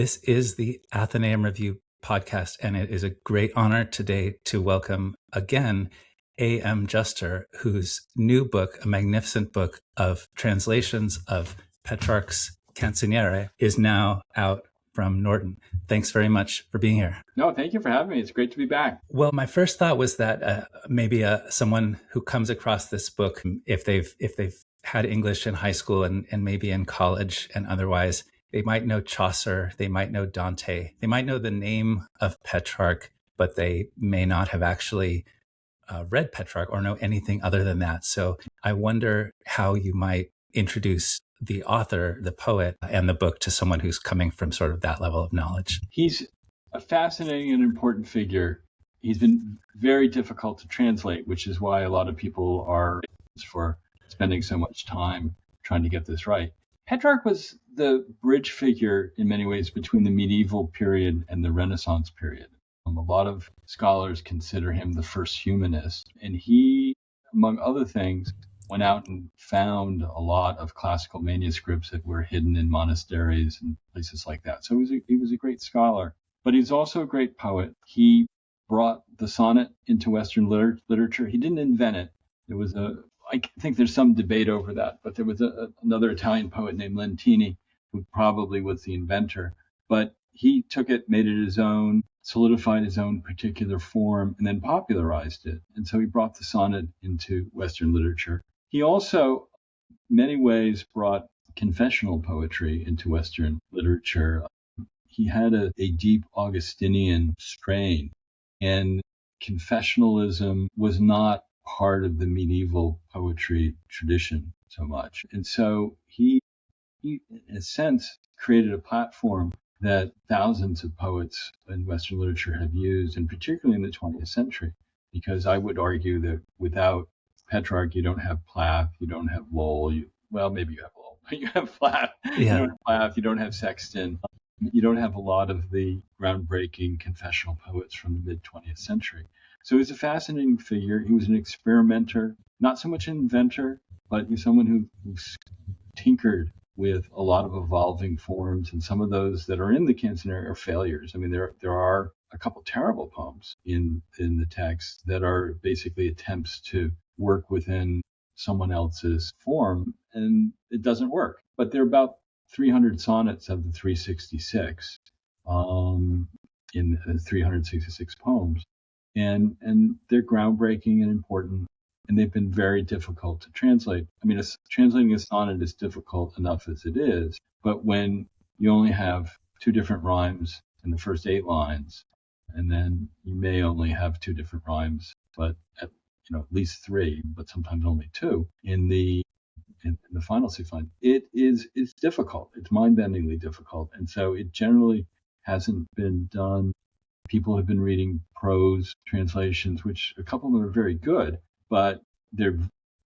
This is the Athenaeum Review podcast, and it is a great honor today to welcome again A.M. Juster, whose new book, a magnificent book of translations of Petrarch's Canzoniere, is now out from Norton. Thanks very much for being here. No, thank you for having me. It's great to be back. Well, my first thought was that maybe someone who comes across this book, if they've had English in high school and maybe in college and otherwise, they might know Chaucer, they might know Dante, they might know the name of Petrarch, but they may not have actually read Petrarch or know anything other than that. So I wonder how you might introduce the author, the poet, and the book to someone who's coming from sort of that level of knowledge. He's a fascinating and important figure. He's been very difficult to translate, which is why a lot of people are for spending so much time trying to get this right. Petrarch was the bridge figure in many ways between the medieval period and the Renaissance period. A lot of scholars consider him the first humanist, and he, among other things, went out and found a lot of classical manuscripts that were hidden in monasteries and places like that. So he was a great scholar, but he's also a great poet. He brought the sonnet into Western literature. He didn't invent it. There was I think there's some debate over that, but there was another Italian poet named Lentini who probably was the inventor. But he took it, made it his own, solidified his own particular form, and then popularized it. And so he brought the sonnet into Western literature. He also, in many ways, brought confessional poetry into Western literature. He had a deep Augustinian strain, and confessionalism was not part of the medieval poetry tradition so much. And so he, in a sense, created a platform that thousands of poets in Western literature have used, and particularly in the 20th century, because I would argue that without Petrarch, you don't have Plath, you don't have Lowell, maybe you have Lowell, but you have Plath, You don't have Plath, you don't have Sexton, you don't have a lot of the groundbreaking confessional poets from the mid-20th century. So he's a fascinating figure. He was an experimenter, not so much an inventor, but he's someone who tinkered with a lot of evolving forms, and some of those that are in the Canzoniere are failures. I mean, there are a couple terrible poems in the text that are basically attempts to work within someone else's form, and it doesn't work. But there are about 300 sonnets of the 366 in 366 poems, and they're groundbreaking and important, and they've been very difficult to translate. I mean, translating a sonnet is difficult enough as it is, but when you only have two different rhymes in the first 8 lines, and then you may only have 2 different rhymes, but at least 3, but sometimes only 2 in the final 6 lines, it's difficult. It's mind-bendingly difficult, and so it generally hasn't been done. People have been reading prose translations, which a couple of them are very good, but they're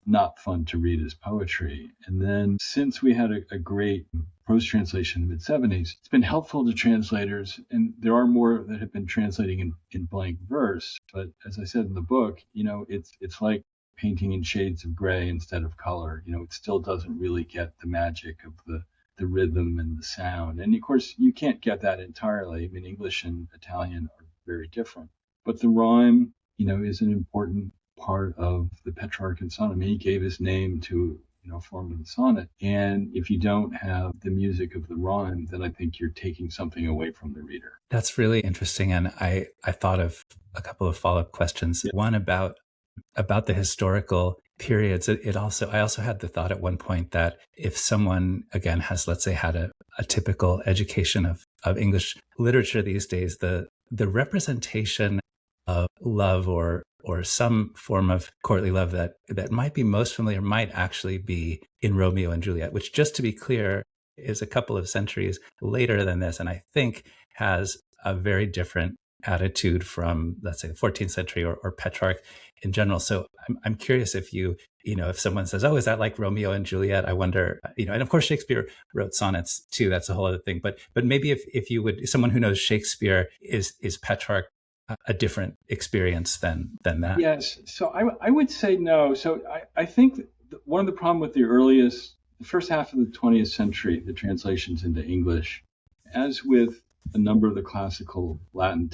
not fun to read as poetry. And then since we had a great prose translation in the mid-'70s, it's been helpful to translators, and there are more that have been translating in blank verse. But as I said in the book, it's like painting in shades of gray instead of color. It still doesn't really get the magic of the rhythm and the sound. And of course, you can't get that entirely. I mean, English and Italian are very different. But the rhyme, is an important part of the Petrarchan sonnet. I mean, he gave his name to, a form of the sonnet. And if you don't have the music of the rhyme, then I think you're taking something away from the reader. That's really interesting. And I thought of a couple of follow-up questions. Yeah. One about the historical periods. I also had the thought at one point that if someone, again, has, let's say, had a typical education of English literature these days, the representation of love or some form of courtly love that might be most familiar might actually be in Romeo and Juliet, which, just to be clear, is a couple of centuries later than this, and I think has a very different attitude from, let's say, the 14th century or Petrarch in general. So I'm curious if if someone says, oh, is that like Romeo and Juliet? I wonder, and of course Shakespeare wrote sonnets too. That's a whole other thing. But maybe if you would, someone who knows Shakespeare, is Petrarch a different experience than that? Yes. So I would say no. So I think one of the problems with the first half of the 20th century, the translations into English, as with a number of the classical Latin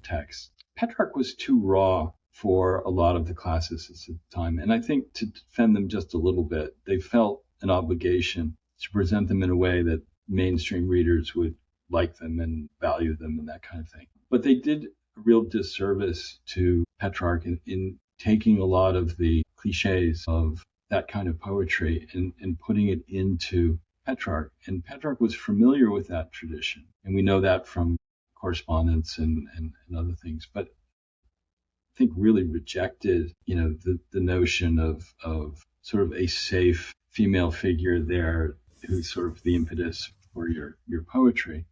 texts. Petrarch was too raw for a lot of the classicists at the time. And I think to defend them just a little bit, they felt an obligation to present them in a way that mainstream readers would like them and value them and that kind of thing. But they did a real disservice to Petrarch in taking a lot of the cliches of that kind of poetry and putting it into Petrarch. And Petrarch was familiar with that tradition. And we know that from correspondence and other things. But I think really rejected, the notion of sort of a safe female figure there who's sort of the impetus for your poetry,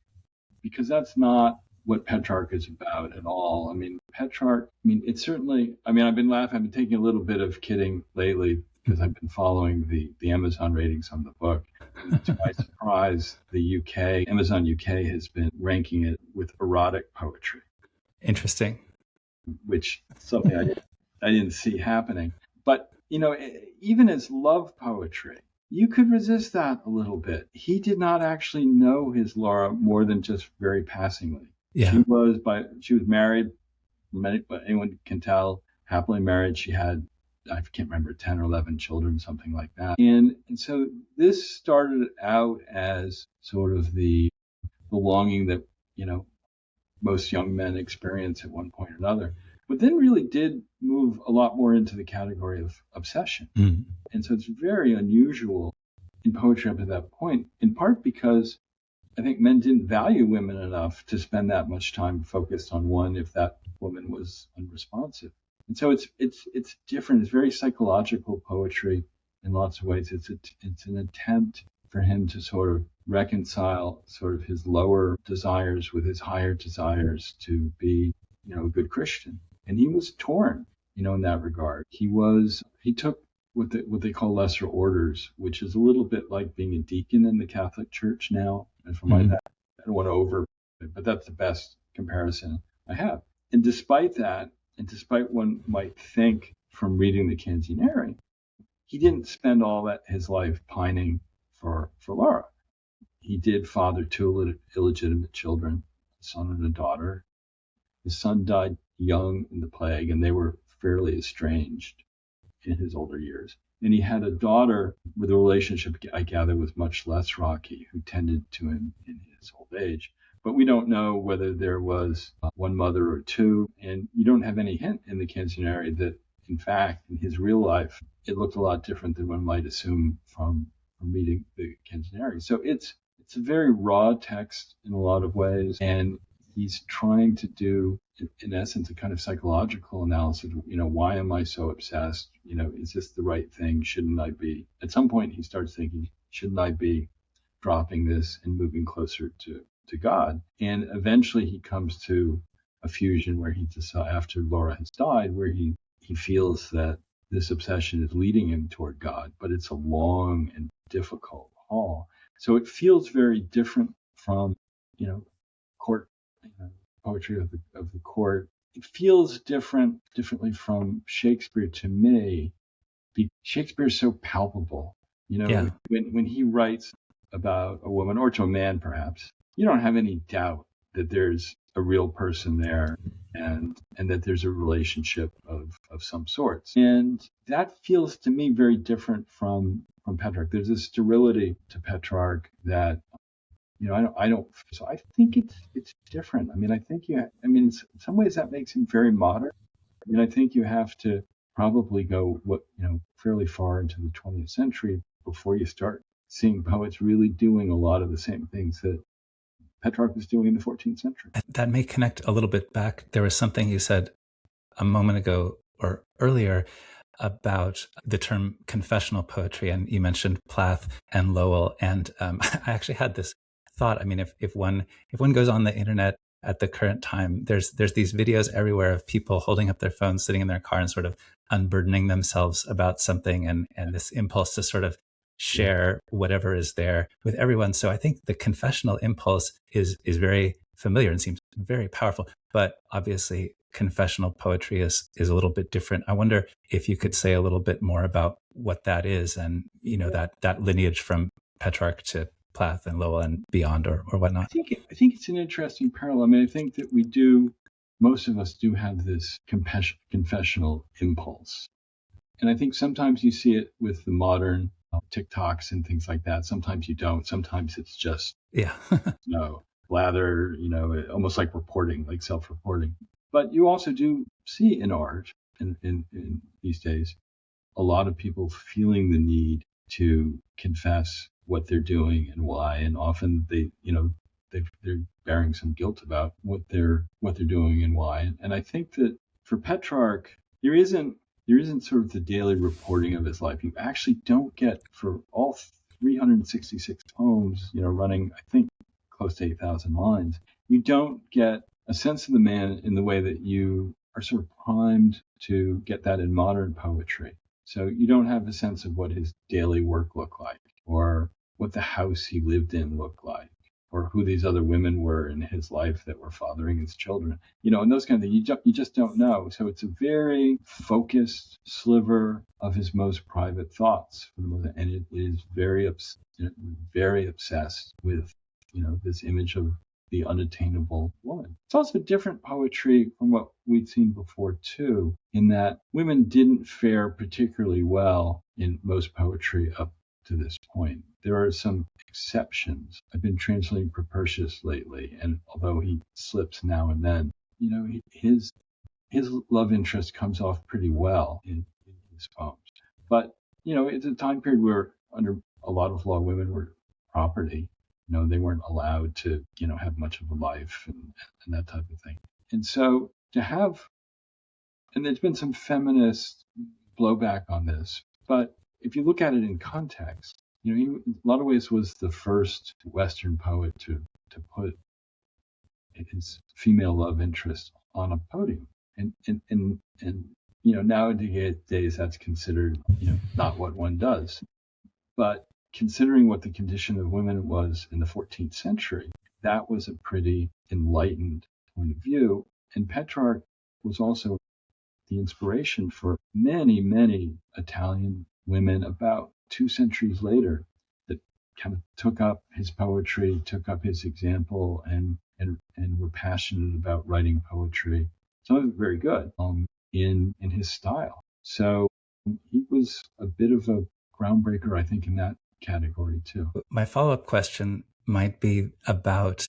because that's not what Petrarch is about at all. I mean, Petrarch, it's certainly, I've been laughing, I've been taking a little bit of kidding lately because I've been following the Amazon ratings on the book. And to my surprise, Amazon UK has been ranking it with erotic poetry. Interesting. Which something I didn't see happening. But, even as love poetry, you could resist that a little bit. He did not actually know his Laura more than just very passingly. Yeah. She was married, but anyone can tell, happily married. She had, I can't remember, 10 or 11 children, something like that. And so this started out as sort of the longing that, most young men experience at one point or another, but then really did move a lot more into the category of obsession. Mm. And so it's very unusual in poetry up to that point, in part because I think men didn't value women enough to spend that much time focused on one if that woman was unresponsive. And so it's different. It's very psychological poetry in lots of ways. It's an attempt for him to sort of reconcile sort of his lower desires with his higher desires to be, a good Christian. And he was torn, in that regard. He took what they call lesser orders, which is a little bit like being a deacon in the Catholic Church now. And for I don't want to over, but that's the best comparison I have. And despite that, and despite one might think from reading the Canzoniere, he didn't spend all that his life pining for Laura. He did father two illegitimate children, a son and a daughter. His son died young in the plague, and they were fairly estranged in his older years. And he had a daughter with a relationship, I gather, was much less rocky, who tended to him in his old age. But we don't know whether there was one mother or two, and you don't have any hint in the Canzoniere that, in fact, in his real life, it looked a lot different than one might assume from reading the Canzoniere. So it's a very raw text in a lot of ways, and he's trying to do, in essence, a kind of psychological analysis. Why am I so obsessed? Is this the right thing? Shouldn't I be? At some point, he starts thinking, shouldn't I be dropping this and moving closer to God? And eventually, he comes to a fusion where he decides, after Laura has died, where he feels that this obsession is leading him toward God, but it's a long and difficult haul. So it feels very different from, court poetry of the court. It feels differently from Shakespeare to me. Shakespeare is so palpable. When he writes about a woman, or to a man perhaps, you don't have any doubt that there's a real person there and that there's a relationship of some sorts. And that feels to me very different from Petrarch. There's a sterility to Petrarch that, I don't. So I think it's different. In some ways that makes him very modern. I think you have to probably go fairly far into the 20th century before you start seeing poets really doing a lot of the same things that Petrarch was doing in the 14th century. That may connect a little bit back. There was something you said a moment ago or earlier about the term confessional poetry, and you mentioned Plath and Lowell. And I actually had this thought. If one goes on the internet at the current time, there's these videos everywhere of people holding up their phones, sitting in their car and sort of unburdening themselves about something, and this impulse to sort of share whatever is there with everyone. So I think the confessional impulse is very familiar and seems very powerful. But obviously, confessional poetry is a little bit different. I wonder if you could say a little bit more about what that is, and that lineage from Petrarch to Plath and Lowell and beyond, or whatnot? I think it's an interesting parallel. I mean, I think that most of us do have this confessional impulse. And I think sometimes you see it with the modern TikToks and things like that. Sometimes you don't. Sometimes it's just, blather, almost like reporting, like self-reporting. But you also do see in art, in these days, a lot of people feeling the need to confess what they're doing and why. And often they're bearing some guilt about what they're doing and why. And I think that for Petrarch, there isn't sort of the daily reporting of his life. You actually don't get, for all 366 poems, running, I think, close to 8,000 lines, you don't get a sense of the man in the way that you are sort of primed to get that in modern poetry. So you don't have a sense of what his daily work looked like, or what the house he lived in looked like, or who these other women were in his life that were fathering his children, and those kind of things. You just don't know. So it's a very focused sliver of his most private thoughts, for the most, and it is very obsessed with, this image of the unattainable woman. It's also different poetry from what we'd seen before too, in that women didn't fare particularly well in most poetry up to this point. There are some exceptions. I've been translating Propertius lately, and although he slips now and then, his love interest comes off pretty well in his poems. But it's a time period where, under a lot of law, women were property. They weren't allowed to, have much of a life and that type of thing. And so and there's been some feminist blowback on this, but if you look at it in context, he, in a lot of ways, was the first Western poet to put his female love interest on a podium. And nowadays that's considered, not what one does. But considering what the condition of women was in the 14th century, that was a pretty enlightened point of view. And Petrarch was also the inspiration for many, many Italian women about 2 centuries later that kind of took up his poetry, took up his example, and were passionate about writing poetry. Some of it very good in his style. So he was a bit of a groundbreaker, I think, in that category too. My follow-up question might be about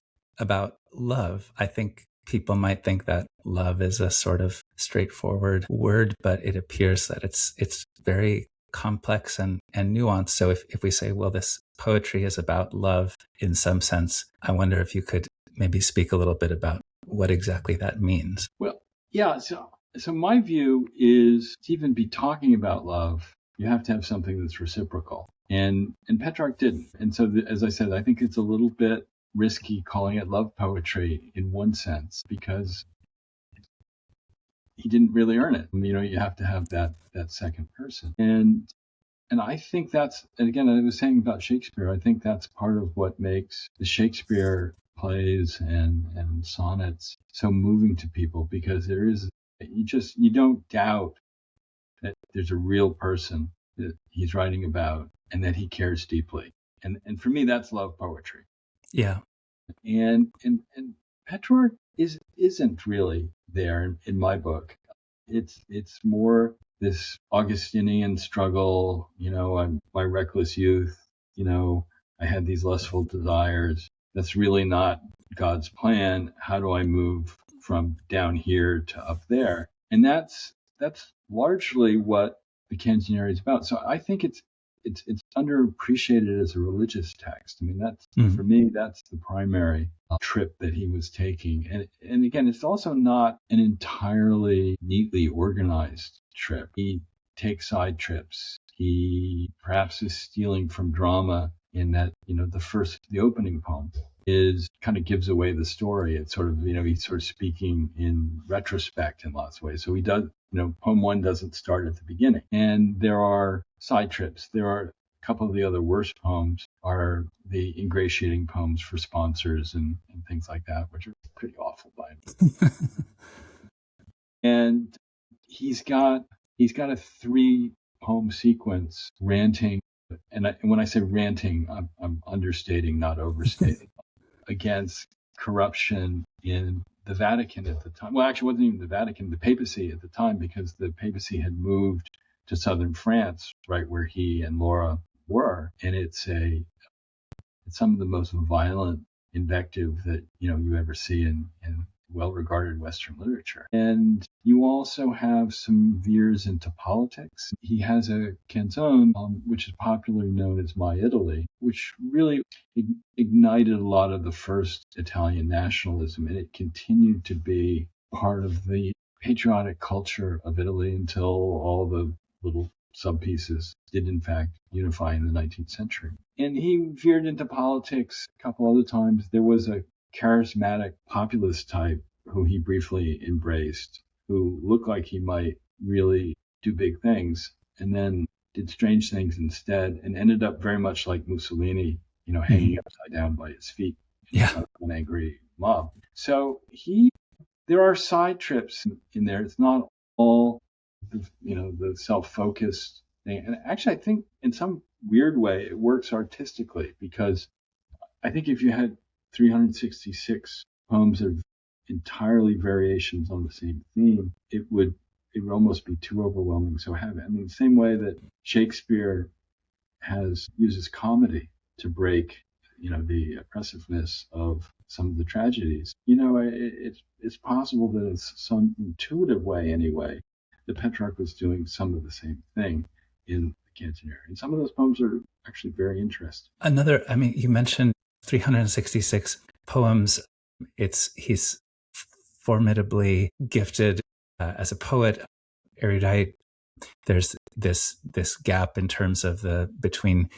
love. I think people might think that love is a sort of straightforward word, but it appears that it's very complex and nuanced. So if we say, well, this poetry is about love in some sense, I wonder if you could maybe speak a little bit about what exactly that means. Well, yeah. So my view is, to even be talking about love, you have to have something that's reciprocal. And Petrarch didn't. And so, as I said, I think it's a little bit risky calling it love poetry in one sense, because he didn't really earn it. You have to have that second person. And I think and again, I was saying about Shakespeare, I think that's part of what makes the Shakespeare plays and sonnets so moving to people, because you don't doubt that there's a real person that he's writing about and that he cares deeply. And for me, that's love poetry. Yeah. And Petrarch isn't really there in my book. It's more this Augustinian struggle, my reckless youth, I had these lustful desires. That's really not God's plan. How do I move from down here to up there? And that's largely what the Canzoniere is about. So I think it's underappreciated as a religious text. I mean, for me, that's the primary trip that he was taking. And again, it's also not an entirely neatly organized trip. He takes side trips. He perhaps is stealing from drama in that, the opening poem is kind of gives away the story. It's sort of, he's sort of speaking in retrospect in lots of ways. So he does, poem 1 doesn't start at the beginning. And there are side trips. There are a couple of the other worst poems are the ingratiating poems for sponsors and things like that, which are pretty awful by me. And he's got a 3-poem sequence ranting and when I say ranting, I'm understating, not overstating, against corruption in the Vatican at the time. Well, actually, it wasn't even the Vatican, the papacy at the time, because the papacy had moved to southern France, right where he and Laura were, and it's some of the most violent invective that you ever see in well-regarded Western literature. And you also have some veers into politics. He has a canzone, which is popularly known as My Italy, which really ignited a lot of the first Italian nationalism, and it continued to be part of the patriotic culture of Italy until all the little sub-pieces did in fact unify in the 19th century. And he veered into politics a couple other times. There was a charismatic populist type who he briefly embraced, who looked like he might really do big things, and then did strange things instead, and ended up very much like Mussolini, hanging upside down by his feet in front of an angry mob. So there are side trips in there. It's not all the self-focused thing. And actually, I think in some weird way, it works artistically, because I think if you had 366 poems that are entirely variations on the same theme, it would almost be too overwhelming. So have it. I mean, the same way that Shakespeare uses comedy to break, the oppressiveness of some of the tragedies. It's possible that in some intuitive way, anyway, that Petrarch was doing some of the same thing in the Canzoniere. And some of those poems are actually very interesting. You mentioned 366 poems. He's formidably gifted as a poet, erudite. There's this gap in terms of between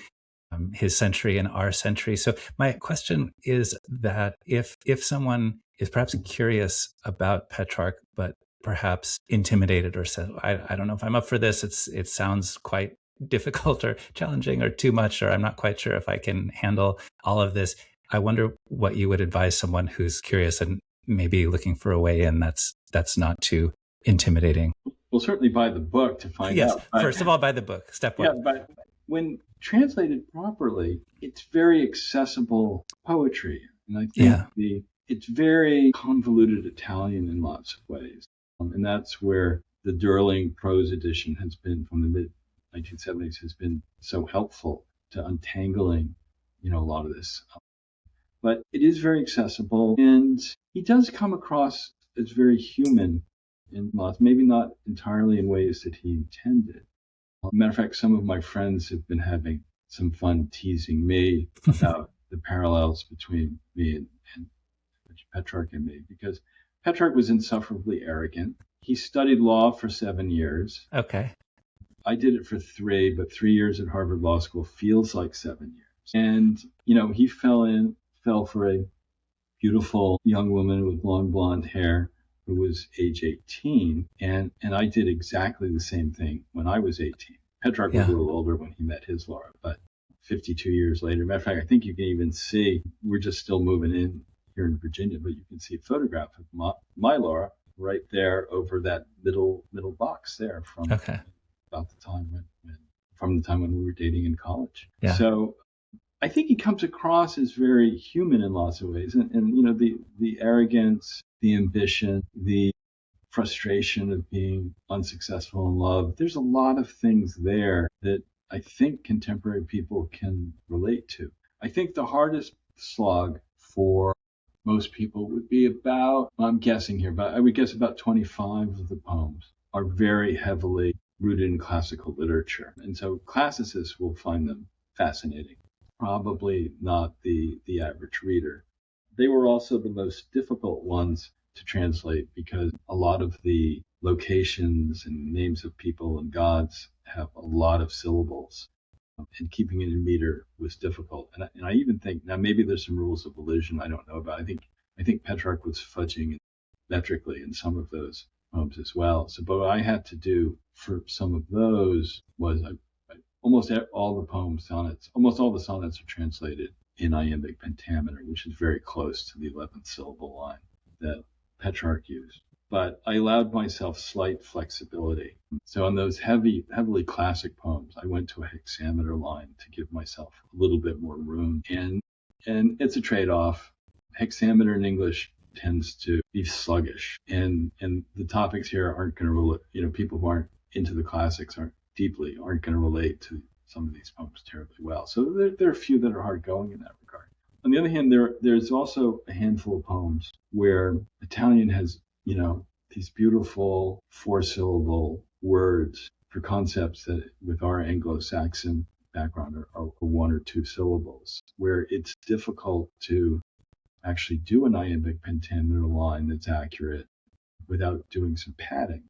his century and our century. So my question is that if someone is perhaps curious about Petrarch, but perhaps intimidated or says, I don't know if I'm up for this. It sounds quite difficult or challenging or too much, or I'm not quite sure if I can handle all of this. I wonder what you would advise someone who's curious and maybe looking for a way in that's not too intimidating. Well, certainly buy the book to find out. Yes, first of all, buy the book. Step one. Yeah, but when translated properly, it's very accessible poetry. And I think it's very convoluted Italian in lots of ways. And that's where the Durling prose edition has been, from the mid-1970s, has been so helpful to untangling, a lot of this. But it is very accessible, and he does come across as very human in lots, maybe not entirely in ways that he intended. Matter of fact, some of my friends have been having some fun teasing me about the parallels between me and Petrarch and me, because Petrarch was insufferably arrogant. He studied law for 7 years. Okay. I did it for 3, but 3 years at Harvard Law School feels like 7 years. And, he fell for a beautiful young woman with long blonde hair who was age 18. And I did exactly the same thing when I was 18. Petrarch was a little older when he met his Laura, but 52 years later. Matter of fact, I think you can even see, we're just still moving in here in Virginia, but you can see a photograph of my Laura right there over that middle box there from about the time when we were dating in college. Yeah. So I think he comes across as very human in lots of ways. And the arrogance, the ambition, the frustration of being unsuccessful in love. There's a lot of things there that I think contemporary people can relate to. I think the hardest slog for most people would be about, I'm guessing here, but I would guess about 25 of the poems are very heavily rooted in classical literature. And so classicists will find them fascinating. Probably not the average reader. They were also the most difficult ones to translate because a lot of the locations and names of people and gods have a lot of syllables, and keeping it in meter was difficult. And I even think, now maybe there's some rules of elision I don't know about. I think Petrarch was fudging metrically in some of those poems as well. So, but what I had to do for some of those was almost all the sonnets are translated in iambic pentameter, which is very close to the 11th syllable line that Petrarch used. but I allowed myself slight flexibility. So on those heavily classic poems, I went to a hexameter line to give myself a little bit more room. And it's a trade-off. Hexameter in English tends to be sluggish, and the topics here aren't going to relate. People who aren't into the classics aren't going to relate to some of these poems terribly well. So there are a few that are hard going in that regard. On the other hand, there's also a handful of poems where Italian has, these beautiful 4-syllable words for concepts that with our Anglo-Saxon background are 1 or 2 syllables, where it's difficult to actually do an iambic pentameter line that's accurate without doing some padding,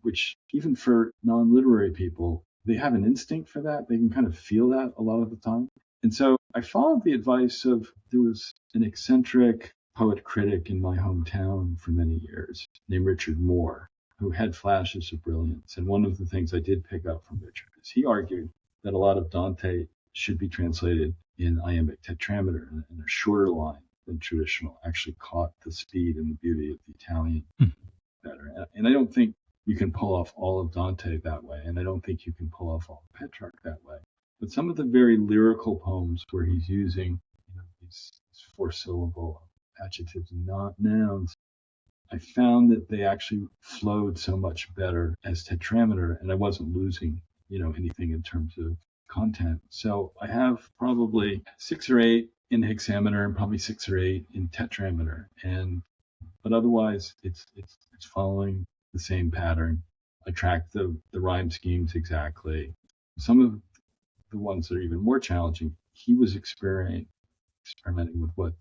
which even for non-literary people, they have an instinct for that. They can kind of feel that a lot of the time. And so I followed the advice of, there was an eccentric poet critic in my hometown for many years named Richard Moore, who had flashes of brilliance. And one of the things I did pick up from Richard is he argued that a lot of Dante should be translated in iambic tetrameter, and a shorter line than traditional actually caught the speed and the beauty of the Italian better. And I don't think you can pull off all of Dante that way, and I don't think you can pull off all of Petrarch that way. But some of the very lyrical poems where he's using these 4-syllable adjectives and not nouns, I found that they actually flowed so much better as tetrameter, and I wasn't losing anything in terms of content. So I have probably 6 or 8 in hexameter and probably 6 or 8 in tetrameter, but otherwise it's following the same pattern. I track the rhyme schemes exactly. Some of the ones that are even more challenging, he was experimenting with what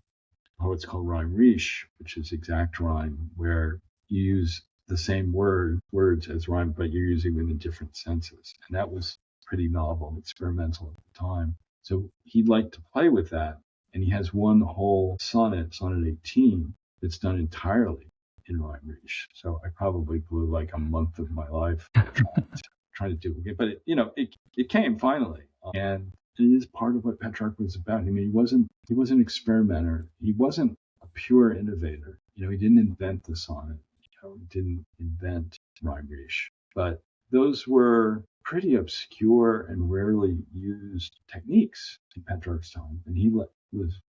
poets call rhyme riche, which is exact rhyme, where you use the same words as rhyme, but you're using them in different senses. And that was pretty novel and experimental at the time. So he'd like to play with that. And he has one whole sonnet 18, that's done entirely in rhyme riche. So I probably blew like a month of my life trying to do it. But it came finally. And it is part of what Petrarch was about. I mean, he was an experimenter. He wasn't a pure innovator. He didn't invent the sonnet. He didn't invent rhyme riche. But those were pretty obscure and rarely used techniques in Petrarch's time. And he was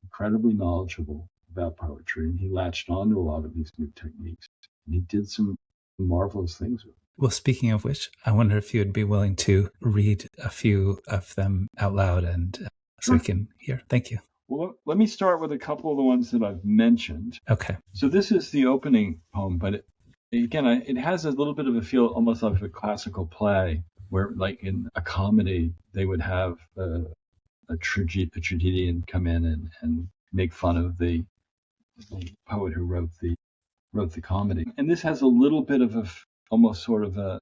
incredibly knowledgeable about poetry, and he latched onto a lot of these new techniques. And he did some marvelous things with it. Well, speaking of which, I wonder if you'd be willing to read a few of them out loud, and so we can hear. Thank you. Well, let me start with a couple of the ones that I've mentioned. Okay. So this is the opening poem, but it has a little bit of a feel almost like a classical play, where like in a comedy, they would have a tragedian come in and make fun of the poet who wrote the comedy. And this has a little bit of almost sort of a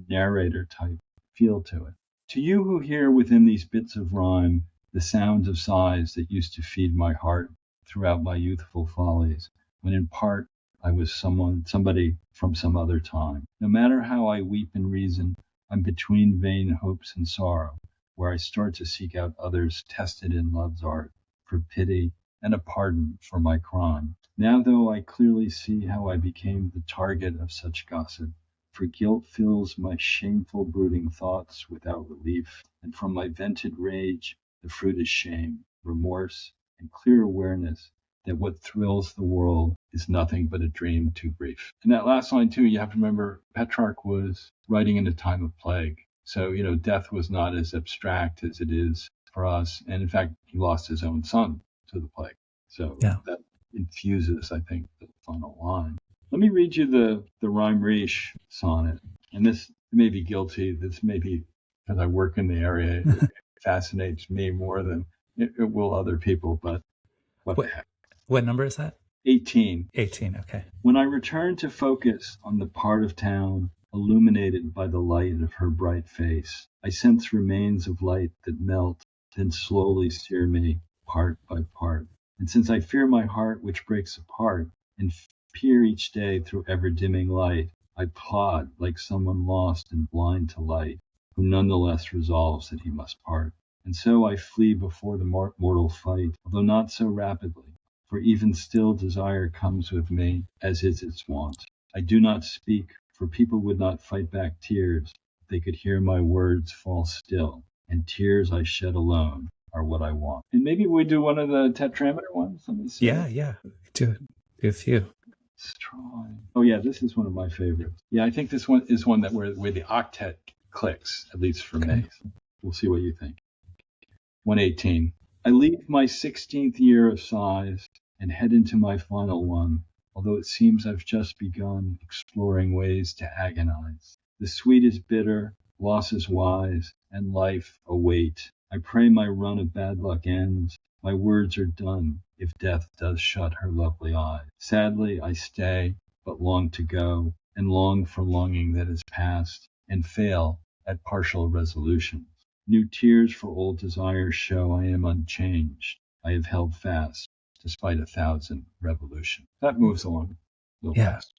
narrator type feel to it. To you who hear within these bits of rhyme the sounds of sighs that used to feed my heart throughout my youthful follies, when in part I was somebody from some other time. No matter how I weep and reason, I'm between vain hopes and sorrow, where I start to seek out others tested in love's art, for pity and a pardon for my crime. Now though I clearly see how I became the target of such gossip, for guilt fills my shameful brooding thoughts without relief, and from my vented rage the fruit is shame, remorse, and clear awareness that what thrills the world is nothing but a dream too brief. And that last line too, you have to remember Petrarch was writing in a time of plague. So, death was not as abstract as it is for us. And in fact, he lost his own son to the plague. So that infuses, I think, the final line. Let me read you the rhyme riche sonnet. And this may be guilty. This may be because I work in the area. It fascinates me more than it will other people. But what the heck? What number is that? 18. 18, okay. When I return to focus on the part of town illuminated by the light of her bright face, I sense remains of light that melt, then slowly sear me part by part. And since I fear my heart which breaks apart, and peer each day through ever-dimming light, I plod like someone lost and blind to light, who nonetheless resolves that he must part. And so I flee before the mortal fight, although not so rapidly, for even still desire comes with me, as is its wont. I do not speak, for people would not fight back tears. They could hear my words fall still, and tears I shed alone are what I want. And maybe we do one of the tetrameter ones. Let me see. Yeah. Do a few. Let's try. Oh yeah, this is one of my favorites. Yeah, I think this one is one that where the octet clicks, at least for me. So we'll see what you think. 118. I leave my 16th year of sighs and head into my final one, although it seems I've just begun exploring ways to agonize. The sweet is bitter, loss is wise, and life a weight. I pray my run of bad luck ends. My words are done, if death does shut her lovely eye. Sadly, I stay, but long to go, and long for longing that is past, and fail at partial resolutions. New tears for old desires show I am unchanged. I have held fast, despite 1,000 revolutions. That moves along a little fast.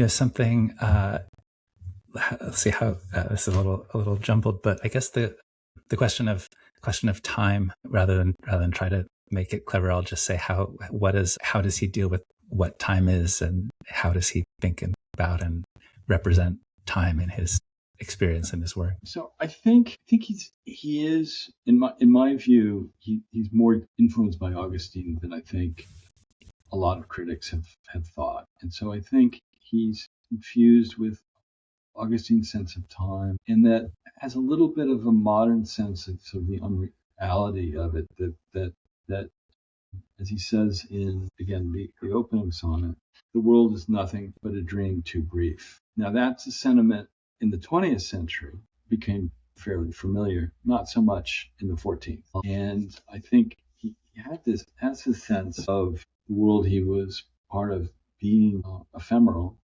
Something, let's see how, this is a little jumbled, but I guess the question of time, rather than try to make it clever, I'll just say how does he deal with what time is, and how does he think about and represent time in his experience in his work? So I think he is in my view he's more influenced by Augustine than I think a lot of critics have thought, and so I think he's infused with Augustine's sense of time, and that has a little bit of a modern sense of the unreality of it, that as he says in, again, the opening sonnet, the world is nothing but a dream too brief. Now that's a sentiment in the 20th century became fairly familiar, not so much in the 14th. And I think he has this sense of the world he was part of being ephemeral,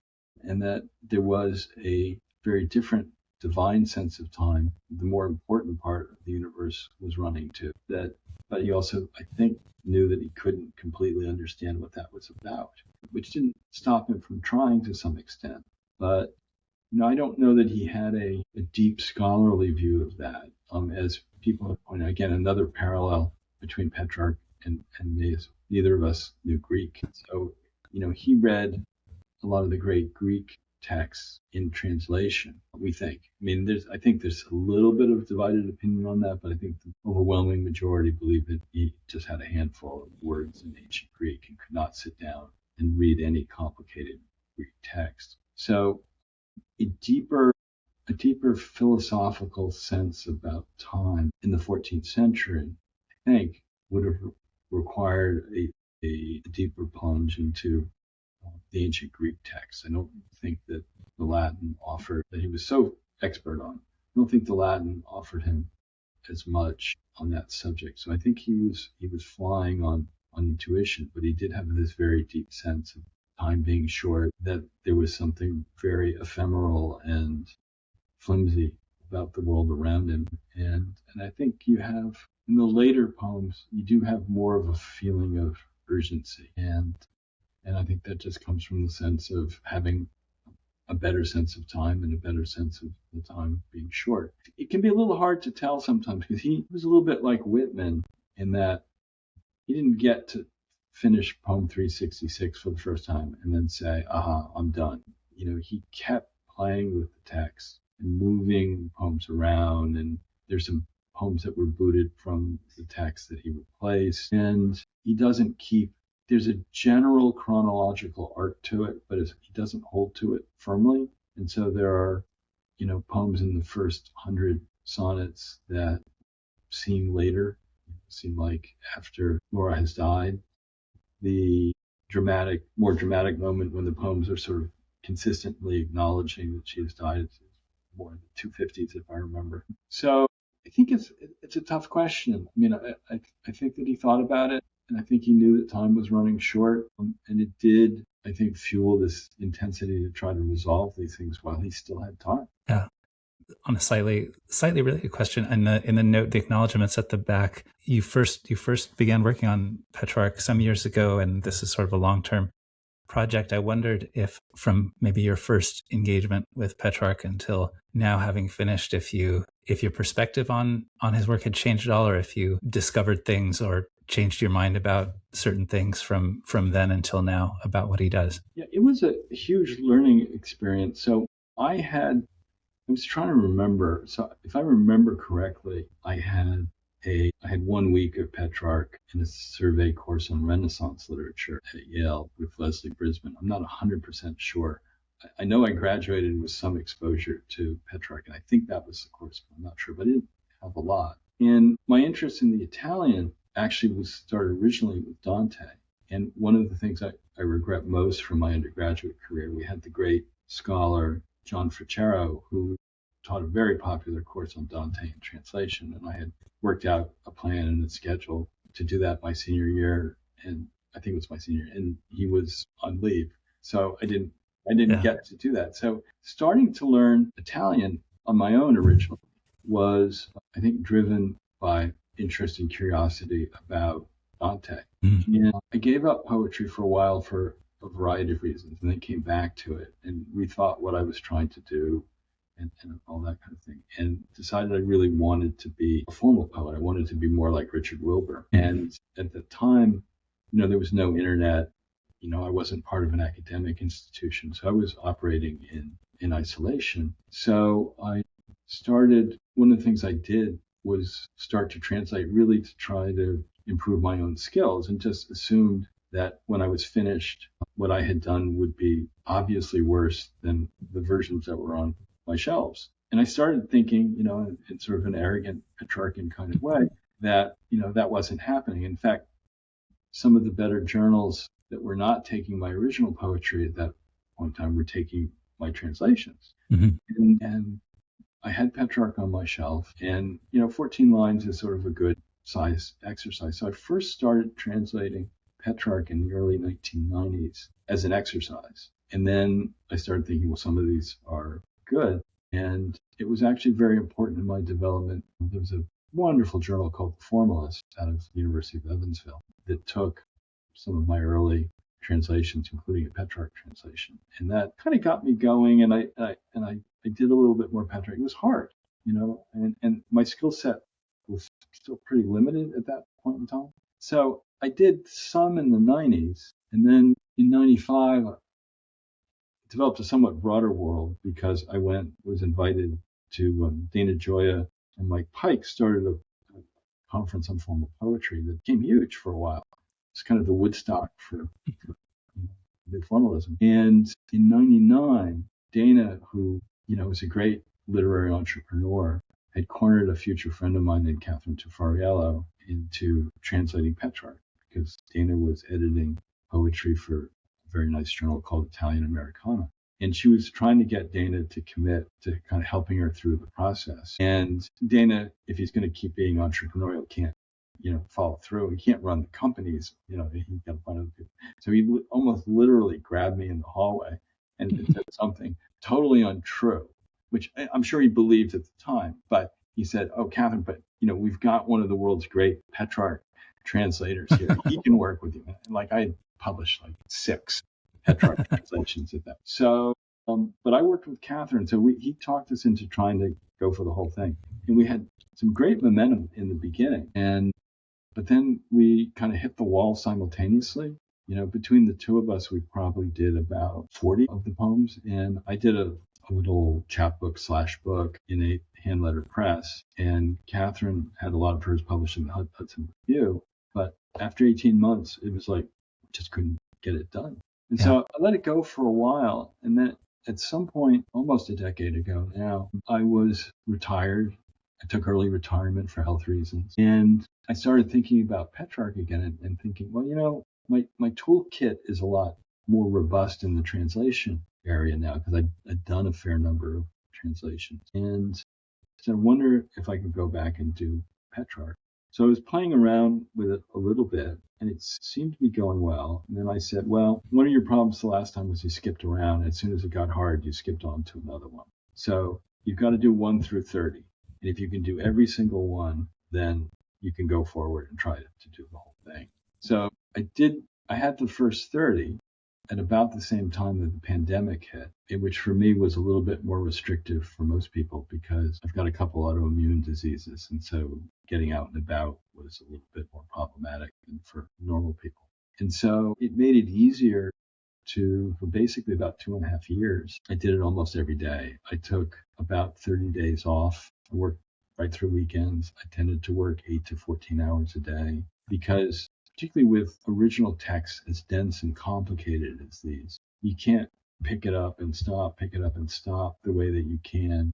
and that there was a very different divine sense of time, the more important part of the universe was running to. But he also, I think, knew that he couldn't completely understand what that was about, which didn't stop him from trying to some extent. But I don't know that he had a deep scholarly view of that. As people have pointed out, again, another parallel between Petrarch and me is neither of us knew Greek. So, he read a lot of the great Greek texts in translation, we think. I think there's a little bit of divided opinion on that, but I think the overwhelming majority believe that he just had a handful of words in ancient Greek and could not sit down and read any complicated Greek text. So a deeper philosophical sense about time in the 14th century, I think, would have required a deeper plunge into the ancient Greek texts. I don't think that the Latin that he was so expert on, I don't think the Latin offered him as much on that subject. So I think he was flying on intuition, but he did have this very deep sense of time being short, that there was something very ephemeral and flimsy about the world around him. And I think you have, in the later poems, you do have more of a feeling of urgency. And I think that just comes from the sense of having a better sense of time and a better sense of the time being short. It can be a little hard to tell sometimes, because he was a little bit like Whitman in that he didn't get to finish poem 366 for the first time and then say, aha, I'm done. He kept playing with the text and moving poems around, and there's some poems that were booted from the text that he replaced, and he doesn't keep. There's a general chronological arc to it, but he doesn't hold to it firmly. And so there are, poems in the first 100 sonnets that seem later, seem like after Laura has died. The more dramatic moment when the poems are sort of consistently acknowledging that she has died, it's more in the 250s, if I remember. So I think it's a tough question. I think that he thought about it, and I think he knew that time was running short, and it did, I think, fuel this intensity to try to resolve these things while he still had time. Yeah. On a slightly related question, in the note, the acknowledgments at the back, you first began working on Petrarch some years ago, and this is sort of a long-term project, I wondered if from maybe your first engagement with Petrarch until now, having finished, if your perspective on his work had changed at all, or if you discovered things or changed your mind about certain things from then until now about what he does. Yeah, it was a huge learning experience. So I was trying to remember. So if I remember correctly, I had 1 week of Petrarch in a survey course on Renaissance literature at Yale with Leslie Brisbane. I'm not 100% sure. I know I graduated with some exposure to Petrarch, and I think that was the course, but I'm not sure. But I didn't have a lot. And my interest in the Italian actually started originally with Dante. And one of the things I regret most from my undergraduate career, we had the great scholar John Frisardi, who taught a very popular course on Dante and translation. And I had worked out a plan and a schedule to do that my senior year. And I think it was my senior year, and he was on leave. So I didn't get to do that. So starting to learn Italian on my own originally was, I think, driven by interest and curiosity about Dante. Mm-hmm. And I gave up poetry for a while for a variety of reasons, and then came back to it and rethought what I was trying to do and all that kind of thing, and decided I really wanted to be a formal poet. I wanted to be more like Richard Wilbur. Mm-hmm. And at the time, there was no internet. I wasn't part of an academic institution, so I was operating in isolation. So one of the things I did was start to translate, really to try to improve my own skills, and just assumed that when I was finished, what I had done would be obviously worse than the versions that were on my shelves. And I started thinking, in sort of an arrogant Petrarchian kind of way, that, that wasn't happening. In fact, some of the better journals that were not taking my original poetry at that point in time were taking my translations. Mm-hmm. And I had Petrarch on my shelf, and 14 lines is sort of a good size exercise. So I first started translating Petrarch in the early 1990s as an exercise. And then I started thinking, well, some of these are good. And it was actually very important in my development. There was a wonderful journal called The Formalist out of the University of Evansville that took some of my early translations, including a Petrarch translation. And that kind of got me going. And I did a little bit more Petrarch. It was hard, and my skill set was still pretty limited at that point in time. So I did some in the 90s. And then in 95, I developed a somewhat broader world because I was invited to Dana Gioia and Mike Pike started a conference on formal poetry that became huge for a while. It's kind of the Woodstock for the formalism. And in 99, Dana, who, was a great literary entrepreneur, had cornered a future friend of mine named Catherine Tufariello into translating Petrarch, because Dana was editing poetry for a very nice journal called Italian Americana. And she was trying to get Dana to commit to kind of helping her through the process. And Dana, if he's going to keep being entrepreneurial, can't, follow through. He can't run the companies, he got a bunch of people. So he almost literally grabbed me in the hallway and said something totally untrue, which I'm sure he believed at the time. But he said, "Oh, Catherine, but, we've got one of the world's great Petrarch translators here. He can work with you." And I had published 6 Petrarch translations at that. So, but I worked with Catherine. So he talked us into trying to go for the whole thing. And we had some great momentum in the beginning. But then we kind of hit the wall simultaneously. Between the two of us, we probably did about 40 of the poems. And I did a little chapbook / book in a hand-lettered press. And Catherine had a lot of hers published in the Hudson Review. But after 18 months, it was just couldn't get it done. And so I let it go for a while. And then at some point, almost a decade ago now, I was retired. I took early retirement for health reasons. And I started thinking about Petrarch again and thinking, well, my toolkit is a lot more robust in the translation area now, because I'd done a fair number of translations. And so I wonder if I could go back and do Petrarch. So I was playing around with it a little bit, and it seemed to be going well. And then I said, well, one of your problems the last time was you skipped around. As soon as it got hard, you skipped on to another one. So you've got to do 1 through 30. And if you can do every single one, then you can go forward and try to do the whole thing. So I had the first 30, at about the same time that the pandemic hit, which for me was a little bit more restrictive for most people because I've got a couple autoimmune diseases. And so getting out and about was a little bit more problematic than for normal people. And so it made it easier for basically about 2.5 years. I did it almost every day. I took about 30 days off. I worked right through weekends. I tended to work 8 to 14 hours a day because particularly with original texts as dense and complicated as these, you can't pick it up and stop the way that you can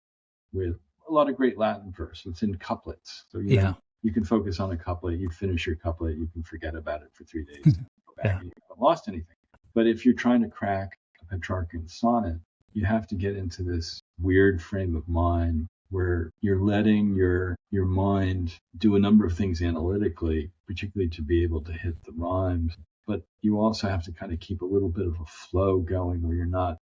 with a lot of great Latin verse. It's in couplets. So you can focus on a couplet, you finish your couplet, you can forget about it for 3 days, and go back and you haven't lost anything. But if you're trying to crack a Petrarchan sonnet, you have to get into this weird frame of mind where you're letting your mind do a number of things analytically, particularly to be able to hit the rhymes. But you also have to kind of keep a little bit of a flow going where you're not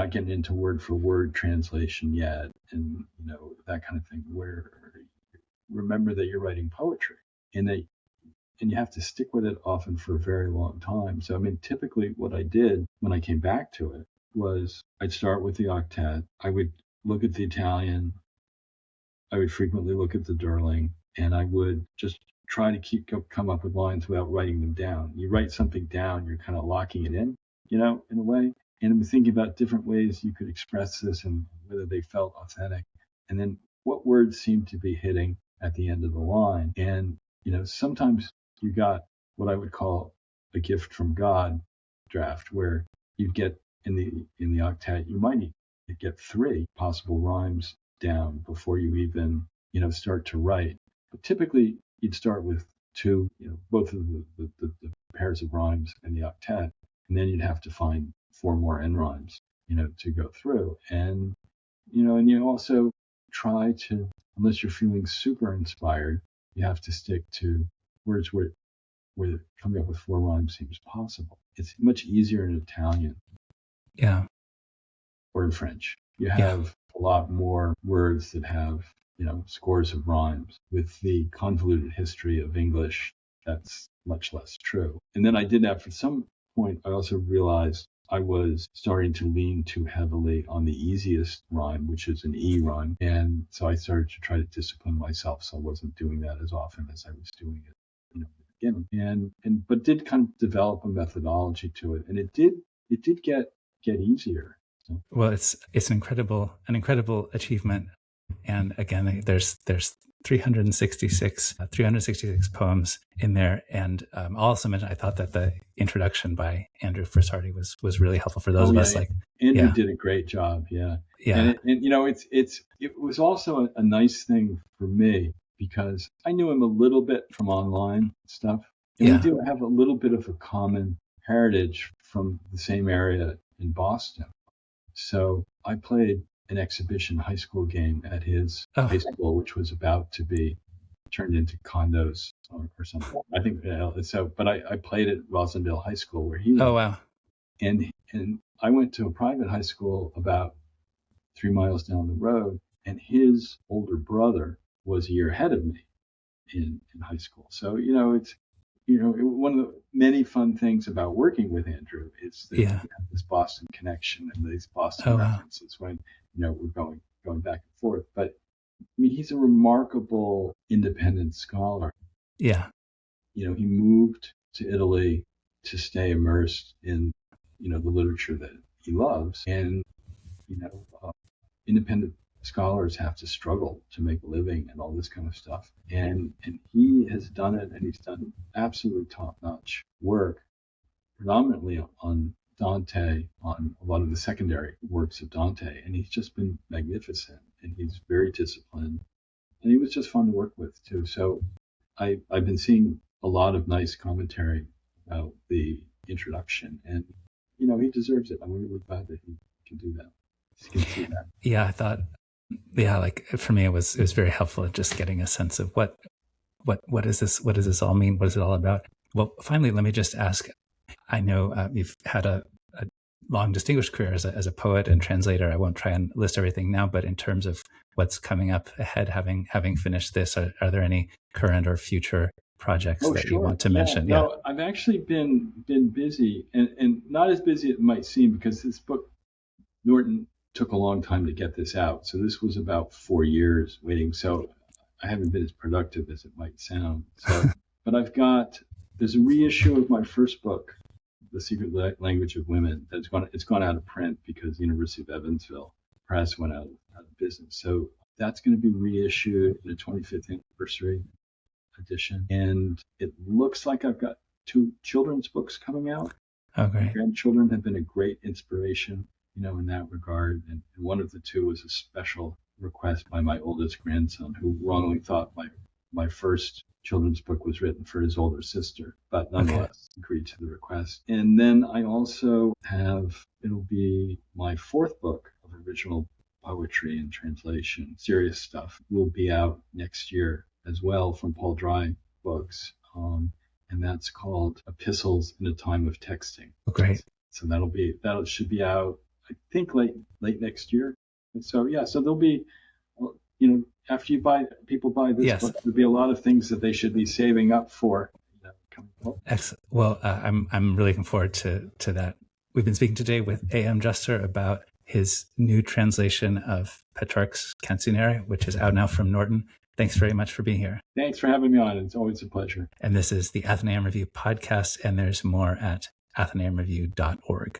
getting into word for word translation yet, and that kind of thing. Where remember that you're writing poetry, and you have to stick with it often for a very long time. So, I mean, typically what I did when I came back to it was I'd start with the octet. I would look at the Italian. I would frequently look at the Durling, and I would just try to come up with lines without writing them down. You write something down, you're kind of locking it in a way. And I'm thinking about different ways you could express this and whether they felt authentic. And then what words seemed to be hitting at the end of the line. And, sometimes you got what I would call a gift from God draft, where you'd get in the octet, you might need to get 3 possible rhymes down before you even, start to write. But typically you'd start with 2, both of the pairs of rhymes in the octet, and then you'd have to find 4 more end rhymes, to go through. And, and you also try to, unless you're feeling super inspired, you have to stick to words where coming up with 4 rhymes seems possible. It's much easier in Italian. Yeah. Or in French. You have a lot more words that have, scores of rhymes. With the convoluted history of English, that's much less true. And then I did that for some point. I also realized I was starting to lean too heavily on the easiest rhyme, which is an E rhyme. And so I started to try to discipline myself, so I wasn't doing that as often as I was doing it, at the beginning. But did kind of develop a methodology to it. And it did get easier. So. Well, it's an incredible achievement. And again, there's 366 poems in there. And I'll also mention, I thought that the introduction by Andrew Frisardi was really helpful for those of us. Andrew did a great job. Yeah. And it was also a nice thing for me because I knew him a little bit from online stuff. And we do have a little bit of a common heritage from the same area in Boston. So I played an exhibition high school game at his high school, which was about to be turned into condos or something. I think so. But I played at Rosendale High School where he was. Oh wow! And I went to a private high school about 3 miles down the road, and his older brother was a year ahead of me in high school. So it's one of the many fun things about working with Andrew is that you have this Boston connection and these Boston references when we're going back and forth. But I mean, he's a remarkable independent scholar. Yeah. He moved to Italy to stay immersed in the literature that he loves, and independent scholars have to struggle to make a living and all this kind of stuff. And he has done it, and he's done absolutely top-notch work, predominantly on Dante, on a lot of the secondary works of Dante. And he's just been magnificent, and he's very disciplined. And he was just fun to work with, too. So I've been seeing a lot of nice commentary about the introduction, and, he deserves it. I'm really glad that he can do that. He can see that. Yeah, I thought... like for me, it was very helpful at just getting a sense of what is this? What does this all mean? What is it all about? Well, finally, let me just ask. I know you've had a long, distinguished career as a poet and translator. I won't try and list everything now, but in terms of what's coming up ahead, having finished this, are there any current or future projects Oh, that you sure. want to Yeah. mention? No, I've actually been busy and not as busy as it might seem, because this book, Norton took a long time to get this out. So this was about 4 years waiting. So I haven't been as productive as it might sound. So, but there's a reissue of my first book, The Secret Language of Women, it's gone out of print because the University of Evansville Press went out of business. So that's going to be reissued in the 25th anniversary edition. And it looks like I've got 2 children's books coming out. Oh, great. My grandchildren have been a great inspiration, in that regard. And one of the 2 was a special request by my oldest grandson, who wrongly thought my first children's book was written for his older sister, but nonetheless agreed to the request. And then I also it'll be my 4th book of original poetry and translation, serious stuff, will be out next year as well, from Paul Dry Books. And that's called Epistles in a Time of Texting. Oh, great. So that should be out, I think, late next year. And so, so there'll be, after people buy this book, there'll be a lot of things that they should be saving up for. Excellent. Well, I'm really looking forward to that. We've been speaking today with A.M. Juster about his new translation of Petrarch's Canzoniere, which is out now from Norton. Thanks very much for being here. Thanks for having me on. It's always a pleasure. And this is the Athenaeum Review podcast, and thereum's more at athenaeumreview.org.